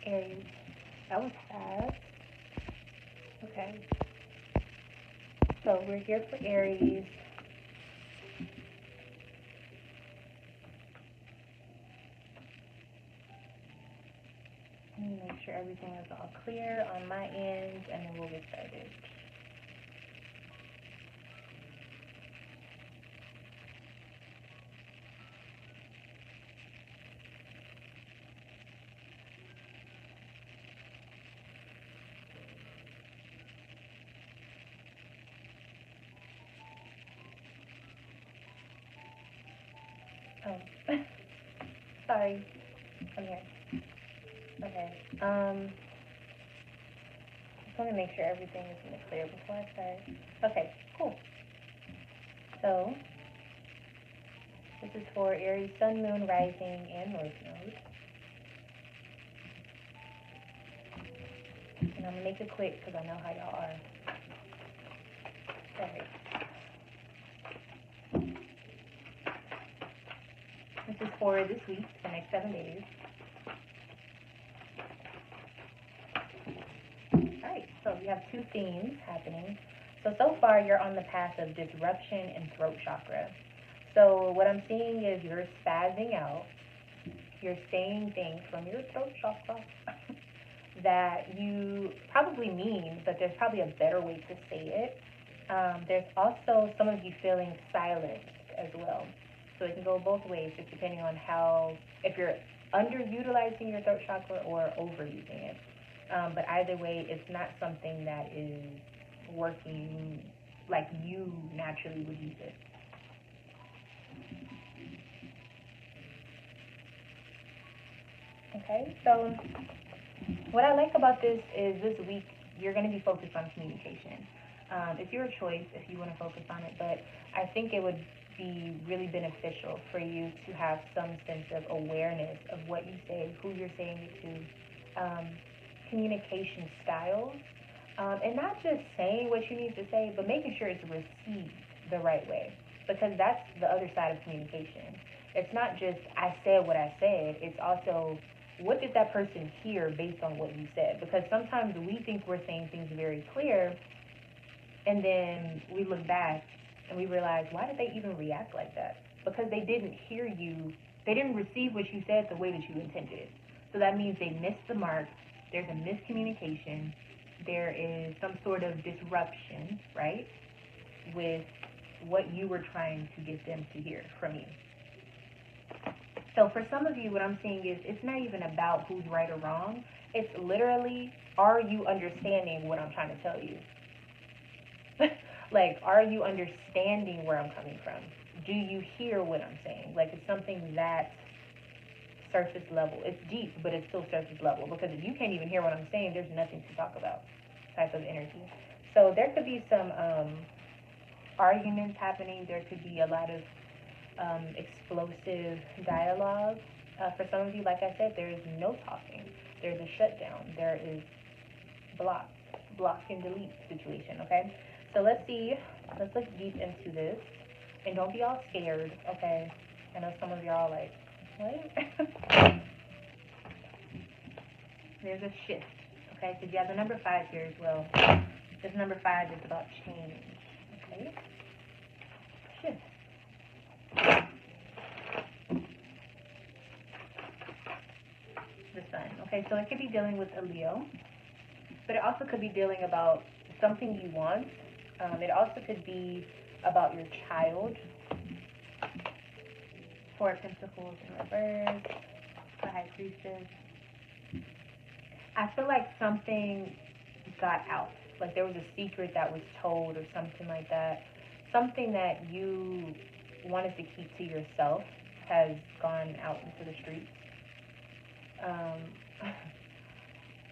Aries. That was fast. Okay. So we're here for Aries. Let me make sure everything is all clear on my end, and then we'll get started. Oh, sorry. I'm here. Okay. Just want to make sure everything is in the clear before I start. Okay, cool. So, this is for Aries, Sun, Moon, Rising, and North Node. And I'm going to make it quick because I know how y'all are. Alright. This is for this week, the next 7 days. Alright, so we have two themes happening. So far you're on the path of disruption and throat chakra. So what I'm seeing is you're spazzing out. You're saying things from your throat chakra that you probably mean, but there's probably a better way to say it. There's also some of you feeling silenced as well. So it can go both ways, just depending on if you're underutilizing your throat chakra or overusing it. But either way, it's not something that is working like you naturally would use it. Okay, so what I like about this is this week you're going to be focused on communication. It's your choice if you want to focus on it, but I think it would be really beneficial for you to have some sense of awareness of what you say, who you're saying it to, communication styles, and not just saying what you need to say, but making sure it's received the right way, because that's the other side of communication. It's not just I said what I said, it's also what did that person hear based on what you said? Because sometimes we think we're saying things very clear, and then we look back and we realize, why did they even react like that? Because they didn't hear you, they didn't receive what you said the way that you intended. So that means they missed the mark, there's a miscommunication, there is some sort of disruption, right, with what you were trying to get them to hear from you. So for some of you, what I'm seeing is it's not even about who's right or wrong. It's literally, are you understanding what I'm trying to tell you? Like, are you understanding where I'm coming from? Do you hear what I'm saying? Like, it's something that surface level. It's deep, but it's still surface level. Because if you can't even hear what I'm saying, there's nothing to talk about type of energy. So there could be some arguments happening. There could be a lot of explosive dialogue. For some of you, like I said, there is no talking. There's a shutdown. There is block and delete situation, okay? So let's see. Let's look deep into this. And don't be all scared, okay? I know some of y'all are like, what? There's a shift, okay? Because you have the number 5 here as well. This number 5 is about change, okay? Shift. The sun. Okay, so it could be dealing with a Leo, but it also could be dealing about something you want. It also could be about your child. 4 of Pentacles in reverse, the High Priestess. I feel like something got out. Like there was a secret that was told or something like that. Something that you wanted to keep to yourself has gone out into the streets.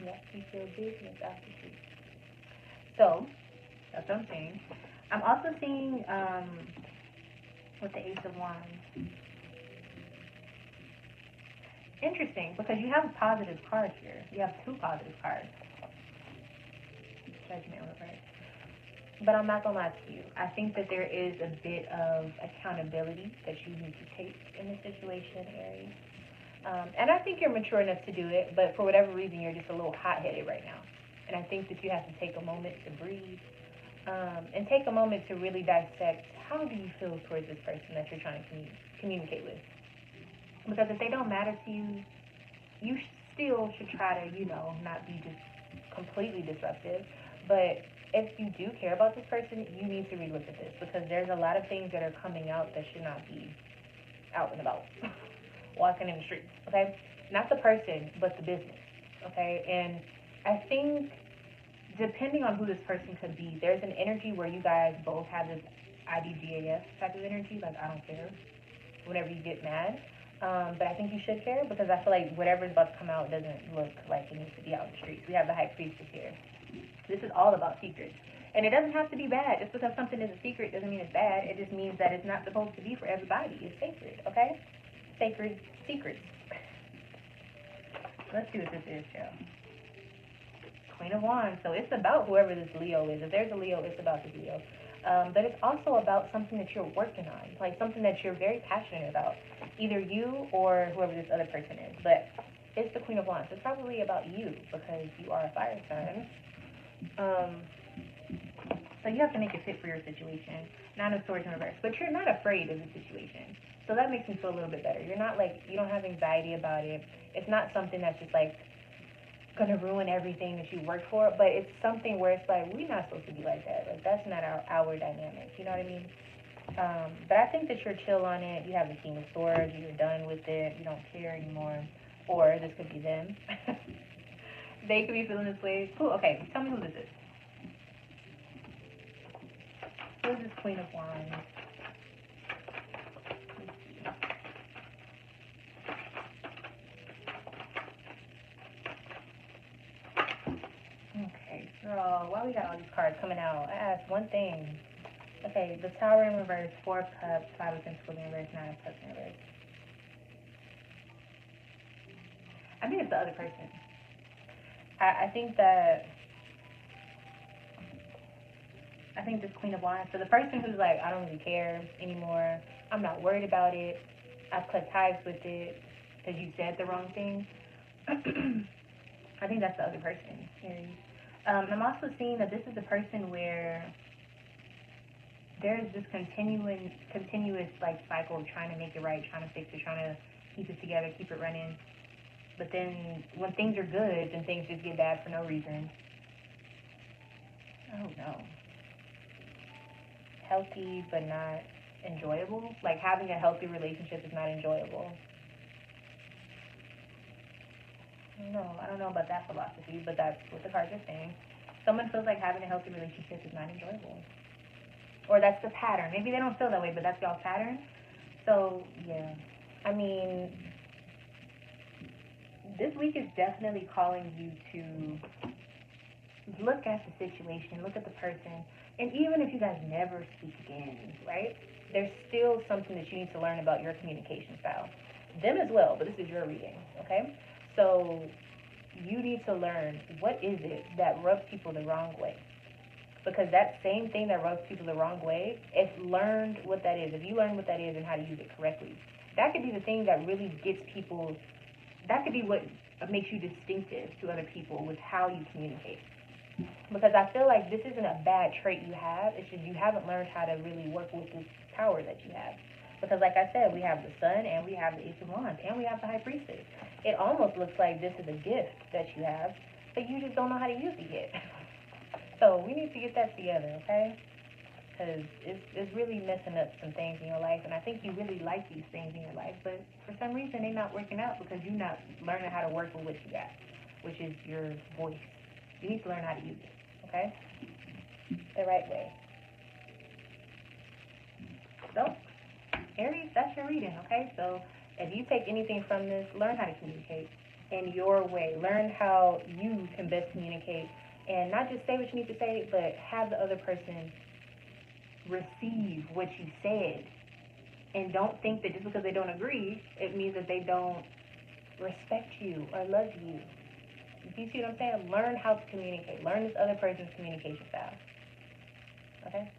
Yeah, keep your business out the streets. So, that's what I'm saying. I'm also seeing, with the Ace of Wands. Interesting, because you have a positive card here. You have 2 positive cards. Judgment reverse. But I'm not going to lie to you. I think that there is a bit of accountability that you need to take in this situation, Aries. And I think you're mature enough to do it, but for whatever reason, you're just a little hot-headed right now. And I think that you have to take a moment to breathe, and take a moment to really dissect, how do you feel towards this person that you're trying to communicate with? Because if they don't matter to you, you still should try to, not be just completely disruptive. But if you do care about this person, you need to relook at this, because there's a lot of things that are coming out that should not be out and about, walking in the streets, okay? Not the person, but the business, okay? And I think, depending on who this person could be, there's an energy where you guys both have this IDGAF type of energy, like, I don't care, whenever you get mad. But I think you should care, because I feel like whatever's about to come out doesn't look like it needs to be out in the streets. We have the High Priestess here. This is all about secrets. And it doesn't have to be bad. Just because something is a secret doesn't mean it's bad. It just means that it's not supposed to be for everybody. It's sacred, okay? Sacred secrets. Let's see what this is, y'all. Queen of Wands. So it's about whoever this Leo is. If there's a Leo, it's about this Leo. But it's also about something that you're working on, like something that you're very passionate about, either you or whoever this other person is. But it's the Queen of Wands. It's probably about you, because you are a fire sign. So you have to make it fit for your situation. Nine of Swords in reverse. But you're not afraid of the situation. So that makes me feel a little bit better. You're not like, you don't have anxiety about it. It's not something that's just like gonna ruin everything that you worked for, but it's something where it's like, we're not supposed to be like that. Like, that's not our dynamic. You know what I mean? But I think that you're chill on it. You have the King of Swords. You're done with it. You don't care anymore. Or this could be them. They could be feeling this way. Cool. Okay, tell me who this is. Who is this Queen of Wands? Okay, girl, why we got all these cards coming out? I asked one thing. Okay, the Tower in reverse, Four of Cups, Five of Pentacles in reverse, Nine of Cups in reverse. I think it's the other person. I think this Queen of Wands, so the person who's like, I don't really care anymore, I'm not worried about it, I've cut ties with it because you said the wrong thing. I think that's the other person, Aries. I'm also seeing that this is a person where there's this continuous like cycle of trying to make it right, trying to fix it, trying to keep it together, keep it running. But then when things are good, then things just get bad for no reason. Oh no. Healthy but not enjoyable. Like, having a healthy relationship is not enjoyable. No, I don't know about that philosophy, but that's what the cards are saying. Someone feels like having a healthy relationship is not enjoyable. Or that's the pattern. Maybe they don't feel that way, but that's y'all's pattern. So, yeah. I mean, this week is definitely calling you to look at the situation, look at the person, and even if you guys never speak again, right? There's still something that you need to learn about your communication style. Them as well, but this is your reading, okay? So you need to learn, what is it that rubs people the wrong way? Because that same thing that rubs people the wrong way, if learned what that is, if you learn what that is and how to use it correctly, that could be the thing that really gets people, that could be what makes you distinctive to other people with how you communicate. Because I feel like this isn't a bad trait you have, it's just you haven't learned how to really work with this power that you have. Because like I said, we have the Sun, and we have the Ace of Wands, and we have the High Priestess. It almost looks like this is a gift that you have, but you just don't know how to use it yet. So we need to get that together, okay? Because it's really messing up some things in your life, and I think you really like these things in your life, but for some reason they're not working out because you're not learning how to work with what you got, which is your voice. You need to learn how to use it, okay? The right way. So, Aries, that's your reading, okay? So if you take anything from this, learn how to communicate in your way. Learn how you can best communicate, and not just say what you need to say, but have the other person receive what you said. And don't think that just because they don't agree, it means that they don't respect you or love you. You see what I'm saying? Learn how to communicate. Learn this other person's communication style. Okay?